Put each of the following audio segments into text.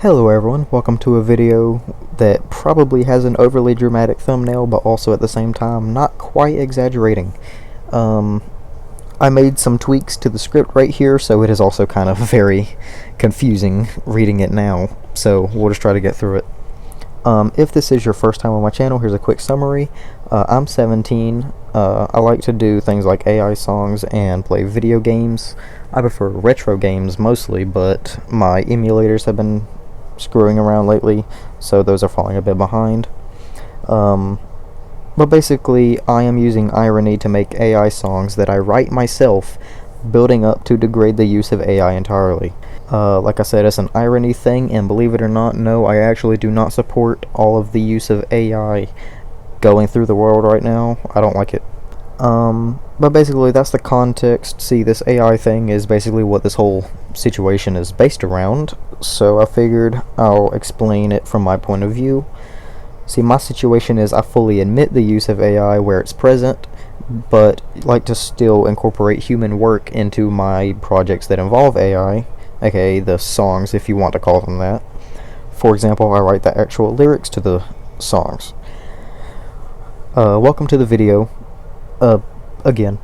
Hello everyone, welcome to a video that probably has an overly dramatic thumbnail, but also at the same time not quite exaggerating. I made some tweaks to the script right here, so it is also kind of very confusing reading it now, so we'll just try to get through it. If this is your first time on my channel, here's a quick summary. I'm 17. I like to do things like AI songs and play video games. I prefer retro games mostly, but my emulators have been screwing around lately, so those are falling a bit behind. But basically, I am using irony to make AI songs that I write myself, building up to degrade the use of AI entirely. Like I said, it's an irony thing, and believe it or not, no, I actually do not support all of the use of AI going through the world right now. I don't like it. But basically, that's the context. See, this AI thing is basically what this whole situation is based around, so I figured I'll explain it from my point of view. See, my situation is I fully admit the use of AI where it's present, but like to still incorporate human work into my projects that involve AI, aka the songs if you want to call them that. For example, I write the actual lyrics to the songs. Welcome to the video, again,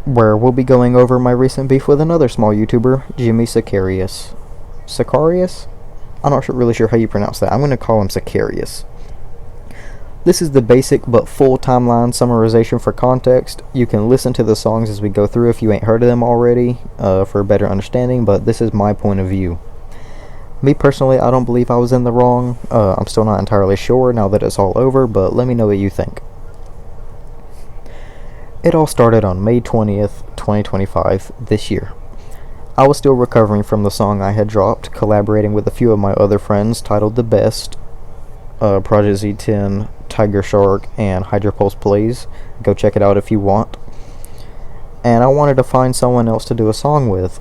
where we'll be going over my recent beef with another small YouTuber, Jimmy Sicarius. Sicarius? I'm not really sure how you pronounce that. I'm going to call him Sicarius. This is the basic but full timeline summarization for context. You can listen to the songs as we go through if you ain't heard of them already, for a better understanding, but this is my point of view. Me personally, I don't believe I was in the wrong. I'm still not entirely sure now that it's all over, but let me know what you think. It all started on May 20th, 2025, this year. I was still recovering from the song I had dropped, collaborating with a few of my other friends, titled The Best, Project Z10, Tiger Shark, and Hydropulse Plays. Go check it out if you want. And I wanted to find someone else to do a song with.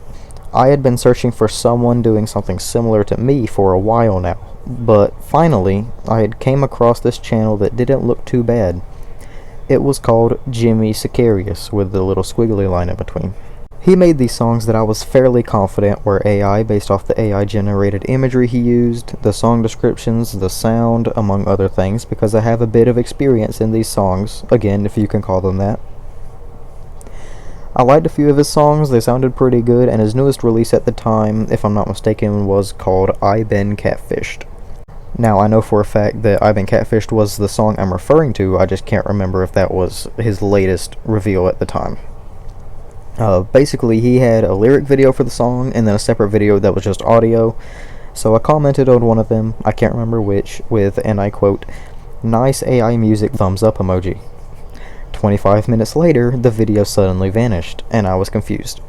I had been searching for someone doing something similar to me for a while now, but finally, I had came across this channel that didn't look too bad. It was called Jimmy Sicarius, with the little squiggly line in between. He made these songs that I was fairly confident were AI, based off the AI generated imagery he used, the song descriptions, the sound, among other things, because I have a bit of experience in these songs, again, if you can call them that. I liked a few of his songs, they sounded pretty good, and his newest release at the time, if I'm not mistaken, was called I Been Catfished. Now, I know for a fact that I've Been Catfished was the song I'm referring to, I just can't remember if that was his latest reveal at the time. Basically, he had a lyric video for the song, and then a separate video that was just audio, so I commented on one of them, I can't remember which, with, and I quote, "Nice AI music thumbs up emoji." 25 minutes later, the video suddenly vanished, and I was confused.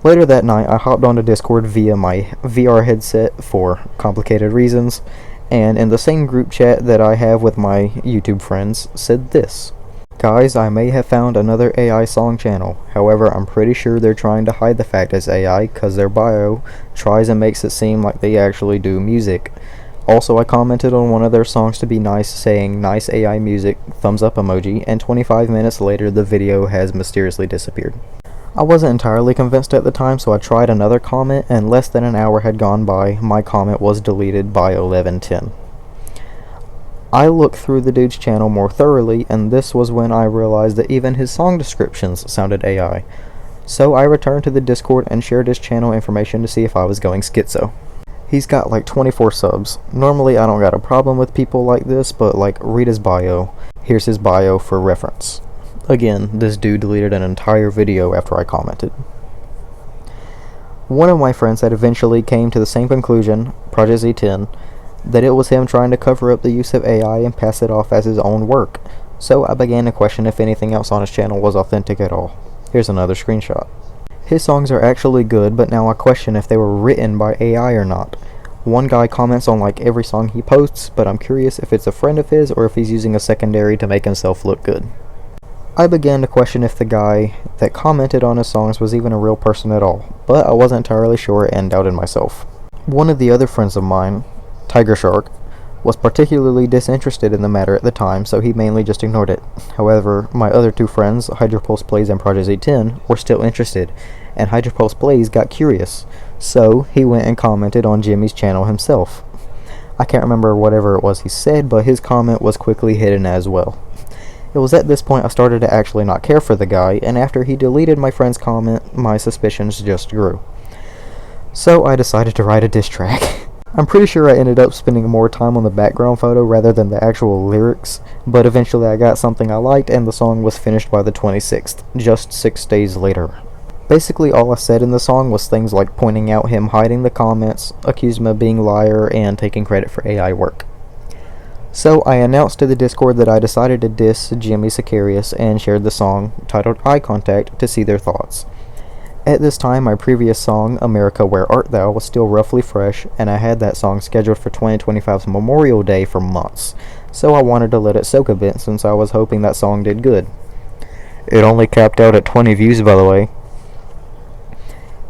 Later that night, I hopped onto Discord via my VR headset for complicated reasons, and in the same group chat that I have with my YouTube friends, said this: "Guys, I may have found another AI song channel, however I'm pretty sure they're trying to hide the fact it's AI cause their bio tries and makes it seem like they actually do music. Also, I commented on one of their songs to be nice, saying nice AI music, thumbs up emoji, and 25 minutes later the video has mysteriously disappeared." I wasn't entirely convinced at the time, so I tried another comment, and less than an hour had gone by. My comment was deleted by 11:10. I looked through the dude's channel more thoroughly, and this was when I realized that even his song descriptions sounded AI. So I returned to the Discord and shared his channel information to see if I was going schizo. He's got like 24 subs. Normally I don't got a problem with people like this, but like, read his bio. Here's his bio for reference. Again, this dude deleted an entire video after I commented. One of my friends had eventually came to the same conclusion, Project Z10, that it was him trying to cover up the use of AI and pass it off as his own work. So I began to question if anything else on his channel was authentic at all. Here's another screenshot. His songs are actually good, but now I question if they were written by AI or not. One guy comments on like every song he posts, but I'm curious if it's a friend of his or if he's using a secondary to make himself look good. I began to question if the guy that commented on his songs was even a real person at all, but I wasn't entirely sure and doubted myself. One of the other friends of mine, Tiger Shark, was particularly disinterested in the matter at the time, so he mainly just ignored it. However, my other two friends, Hydropulse Plays and Project Z10, were still interested, and Hydropulse Plays got curious, so he went and commented on Jimmy's channel himself. I can't remember whatever it was he said, but his comment was quickly hidden as well. It was at this point I started to actually not care for the guy, and after he deleted my friend's comment, my suspicions just grew. So I decided to write a diss track. I'm pretty sure I ended up spending more time on the background photo rather than the actual lyrics, but eventually I got something I liked and the song was finished by the 26th, just 6 days later. Basically all I said in the song was things like pointing out him hiding the comments, accused him of being a liar, and taking credit for AI work. So I announced to the Discord that I decided to diss Jimmy Sicarius and shared the song, titled Eye Contact, to see their thoughts. At this time, my previous song, America Where Art Thou, was still roughly fresh, and I had that song scheduled for 2025's Memorial Day for months, so I wanted to let it soak a bit since I was hoping that song did good. It only capped out at 20 views, by the way.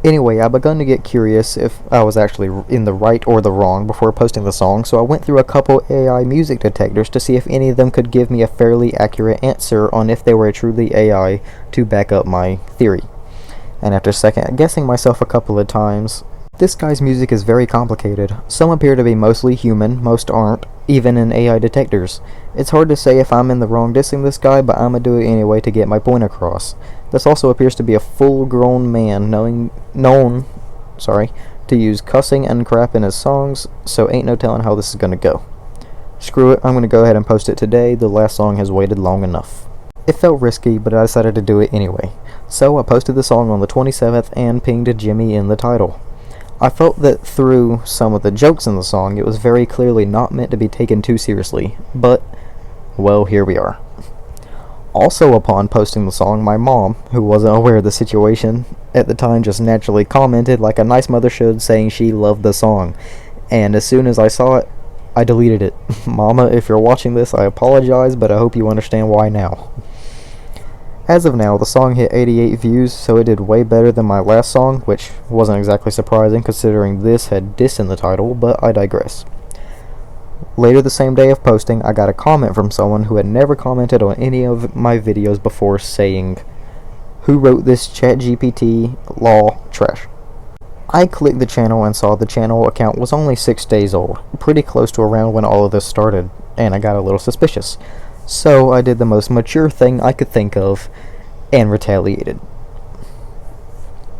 Anyway, I begun to get curious if I was actually in the right or the wrong before posting the song, so I went through a couple AI music detectors to see if any of them could give me a fairly accurate answer on if they were truly AI to back up my theory. And after second guessing myself a couple of times, this guy's music is very complicated. Some appear to be mostly human, most aren't, even in AI detectors. It's hard to say if I'm in the wrong dissing this guy, but I'ma do it anyway to get my point across. This also appears to be a full-grown man known to use cussing and crap in his songs, so ain't no telling how this is gonna go. Screw it, I'm gonna go ahead and post it today. The last song has waited long enough. It felt risky, but I decided to do it anyway. So I posted the song on the 27th and pinged Jimmy in the title. I felt that through some of the jokes in the song, it was very clearly not meant to be taken too seriously, but, well, here we are. Also upon posting the song, my mom, who wasn't aware of the situation at the time, just naturally commented like a nice mother should, saying she loved the song, and as soon as I saw it, I deleted it. Mama, if you're watching this, I apologize, but I hope you understand why now. As of now, the song hit 88 views, so it did way better than my last song, which wasn't exactly surprising considering this had diss in the title, but I digress. Later the same day of posting, I got a comment from someone who had never commented on any of my videos before saying, "Who wrote this ChatGPT law trash?" I clicked the channel and saw the channel account was only 6 days old, pretty close to around when all of this started, and I got a little suspicious. So I did the most mature thing I could think of and retaliated.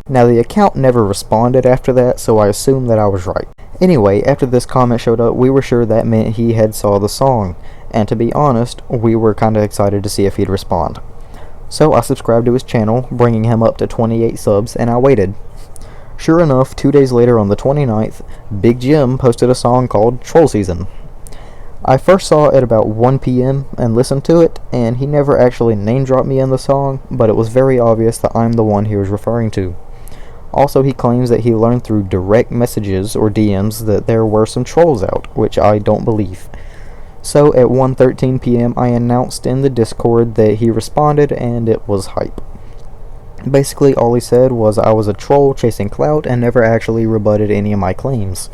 Now the account never responded after that, so I assumed that I was right. Anyway, after this comment showed up, we were sure that meant he had saw the song, and to be honest, we were kinda excited to see if he'd respond. So I subscribed to his channel, bringing him up to 28 subs, and I waited. Sure enough, 2 days later on the 29th, Big Jim posted a song called Troll Season. I first saw it about 1 PM and listened to it, and he never actually name-dropped me in the song, but it was very obvious that I'm the one he was referring to. Also, he claims that he learned through direct messages or DMs that there were some trolls out, which I don't believe. So at 1:13 PM I announced in the Discord that he responded, and it was hype. Basically all he said was I was a troll chasing clout and never actually rebutted any of my claims.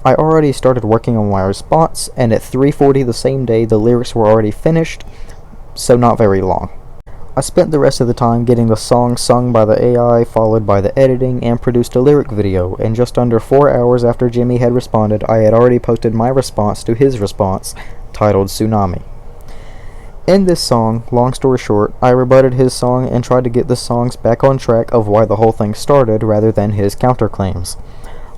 I already started working on my response, and at 3:40 the same day the lyrics were already finished, so not very long. I spent the rest of the time getting the song sung by the AI, followed by the editing, and produced a lyric video, and just under 4 hours after Jimmy had responded, I had already posted my response to his response, titled Tsunami. In this song, long story short, I rebutted his song and tried to get the songs back on track of why the whole thing started rather than his counterclaims.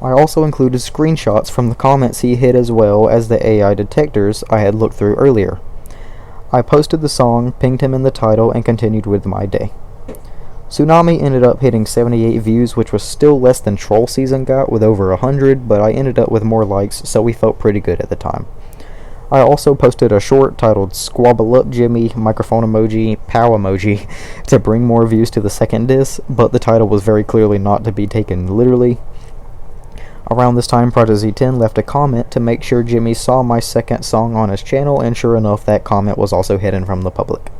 I also included screenshots from the comments he hid as well as the AI detectors I had looked through earlier. I posted the song, pinged him in the title, and continued with my day. Tsunami ended up hitting 78 views, which was still less than Troll Season got with over 100, but I ended up with more likes, so we felt pretty good at the time. I also posted a short titled Squabble Up Jimmy, microphone emoji, pow emoji, to bring more views to the second diss, but the title was very clearly not to be taken literally. Around this time, Project Z10 left a comment to make sure Jimmy saw my second song on his channel, and sure enough, that comment was also hidden from the public.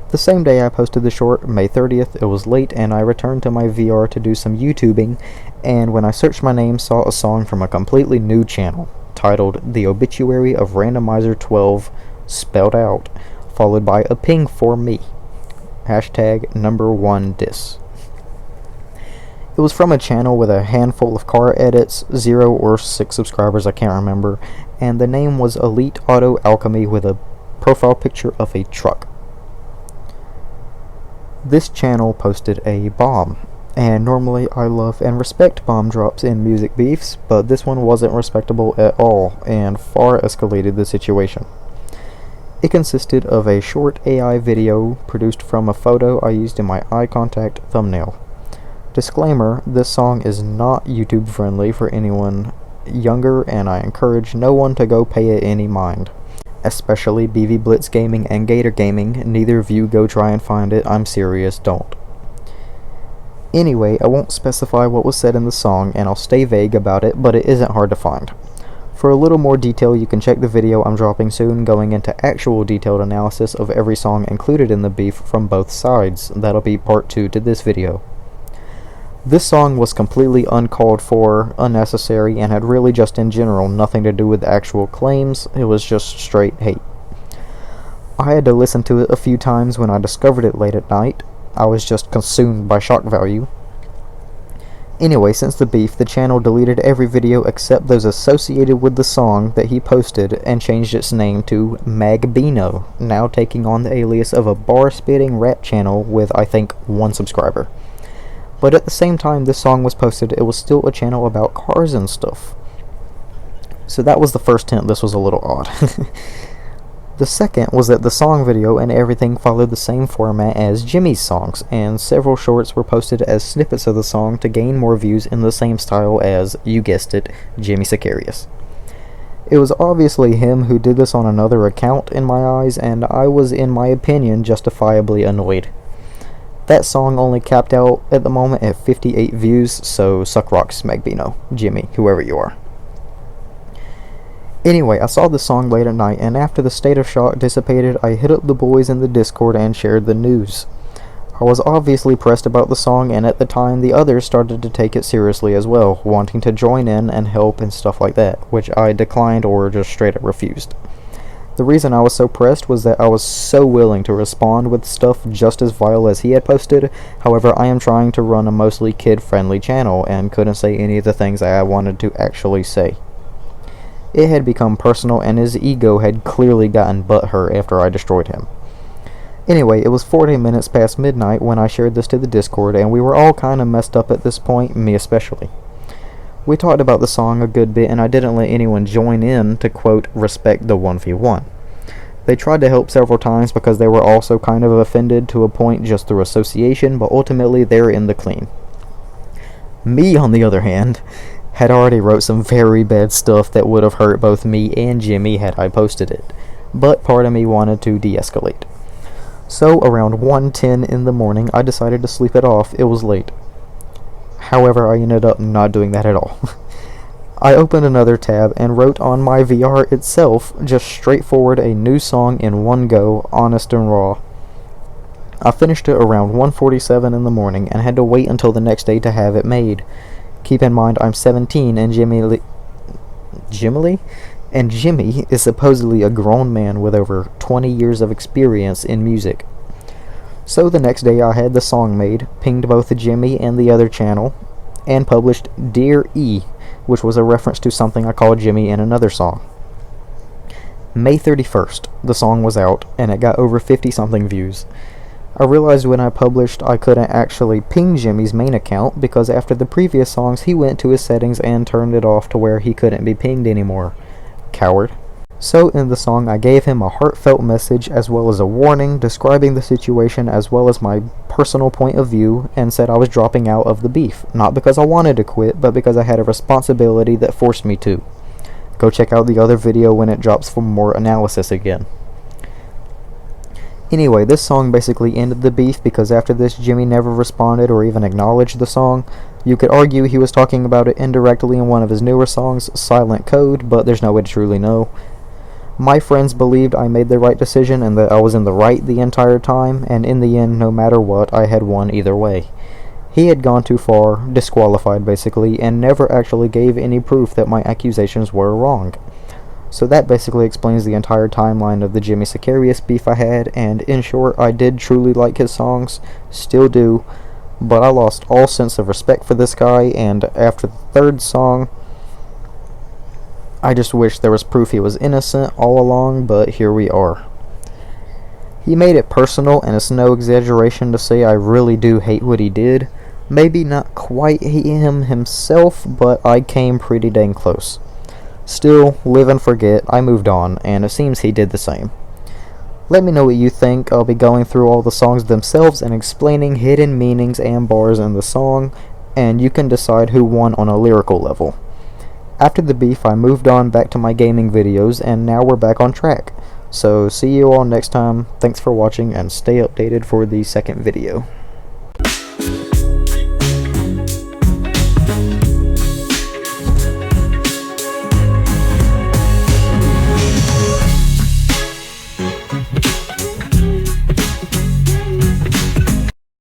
The same day I posted the short, May 30th, it was late, and I returned to my VR to do some YouTubing, and when I searched my name, saw a song from a completely new channel, titled The Obituary of Randomizer 12 spelled out, followed by a ping for me. Hashtag number 1 diss. It was from a channel with a handful of car edits, 0 or 6 subscribers, I can't remember, and the name was Elite Auto Alchemy with a profile picture of a truck. This channel posted a bomb, and normally I love and respect bomb drops in music beefs, but this one wasn't respectable at all and far escalated the situation. It consisted of a short AI video produced from a photo I used in my eye contact thumbnail. Disclaimer, this song is not YouTube friendly for anyone younger, and I encourage no one to go pay it any mind. Especially BV Blitz Gaming and Gator Gaming, neither of you go try and find it, I'm serious, don't. Anyway, I won't specify what was said in the song, and I'll stay vague about it, but it isn't hard to find. For a little more detail, you can check the video I'm dropping soon going into actual detailed analysis of every song included in the beef from both sides. That'll be part 2 to this video. This song was completely uncalled for, unnecessary, and had really just in general nothing to do with actual claims. It was just straight hate. I had to listen to it a few times when I discovered it late at night. I was just consumed by shock value. Anyway, since the beef, the channel deleted every video except those associated with the song that he posted and changed its name to Magbino, now taking on the alias of a bar-spitting rap channel with, I think, 1 subscriber. But at the same time this song was posted, it was still a channel about cars and stuff. So that was the first hint this was a little odd. The second was that the song video and everything followed the same format as Jimmy's songs, and several shorts were posted as snippets of the song to gain more views in the same style as, you guessed it, Jimmy Sicarius. It was obviously him who did this on another account in my eyes, and I was, in my opinion, justifiably annoyed. That song only capped out at the moment at 58 views, so suck rocks, Magbino, Jimmy, whoever you are. Anyway, I saw the song late at night, and after the state of shock dissipated, I hit up the boys in the Discord and shared the news. I was obviously pressed about the song, and at the time the others started to take it seriously as well, wanting to join in and help and stuff like that, which I declined or just straight up refused. The reason I was so pressed was that I was so willing to respond with stuff just as vile as he had posted. However, I am trying to run a mostly kid-friendly channel and couldn't say any of the things I wanted to actually say. It had become personal, and his ego had clearly gotten butthurt after I destroyed him. Anyway, it was 40 minutes past midnight when I shared this to the Discord, and we were all kinda messed up at this point, me especially. We talked about the song a good bit, and I didn't let anyone join in to, quote, respect the 1v1. They tried to help several times because they were also kind of offended to a point just through association, but ultimately they're in the clean. Me, on the other hand, had already wrote some very bad stuff that would have hurt both me and Jimmy had I posted it, but part of me wanted to de-escalate. So around 1:10 in the morning, I decided to sleep it off. It was late. However, I ended up not doing that at all. I opened another tab and wrote on my VR itself, just straightforward, a new song in one go, honest and raw. I finished it around 1:47 in the morning and had to wait until the next day to have it made. Keep in mind I'm 17 and Jimmy is supposedly a grown man with over 20 years of experience in music. So the next day I had the song made, pinged both Jimmy and the other channel, and published Dear E, which was a reference to something I called Jimmy in another song. May 31st, the song was out, and it got over 50-something views. I realized when I published I couldn't actually ping Jimmy's main account because after the previous songs he went to his settings and turned it off to where he couldn't be pinged anymore. Coward. So in the song I gave him a heartfelt message as well as a warning describing the situation as well as my personal point of view, and said I was dropping out of the beef, not because I wanted to quit, but because I had a responsibility that forced me to. Go check out the other video when it drops for more analysis again. Anyway, this song basically ended the beef because after this Jimmy never responded or even acknowledged the song. You could argue he was talking about it indirectly in one of his newer songs, Silent Code, but there's no way to truly know. My friends believed I made the right decision and that I was in the right the entire time, and in the end, no matter what, I had won either way. He had gone too far, disqualified basically, and never actually gave any proof that my accusations were wrong. So that basically explains the entire timeline of the Jimmy Sicarius beef I had, and in short, I did truly like his songs, still do, but I lost all sense of respect for this guy, and after the third song, I just wish there was proof he was innocent all along, but here we are. He made it personal, and it's no exaggeration to say I really do hate what he did. Maybe not quite hate him himself, but I came pretty dang close. Still, live and forget, I moved on, and it seems he did the same. Let me know what you think. I'll be going through all the songs themselves and explaining hidden meanings and bars in the song, and you can decide who won on a lyrical level. After the beef, I moved on back to my gaming videos, and now we're back on track. So see you all next time. Thanks for watching, and stay updated for the second video.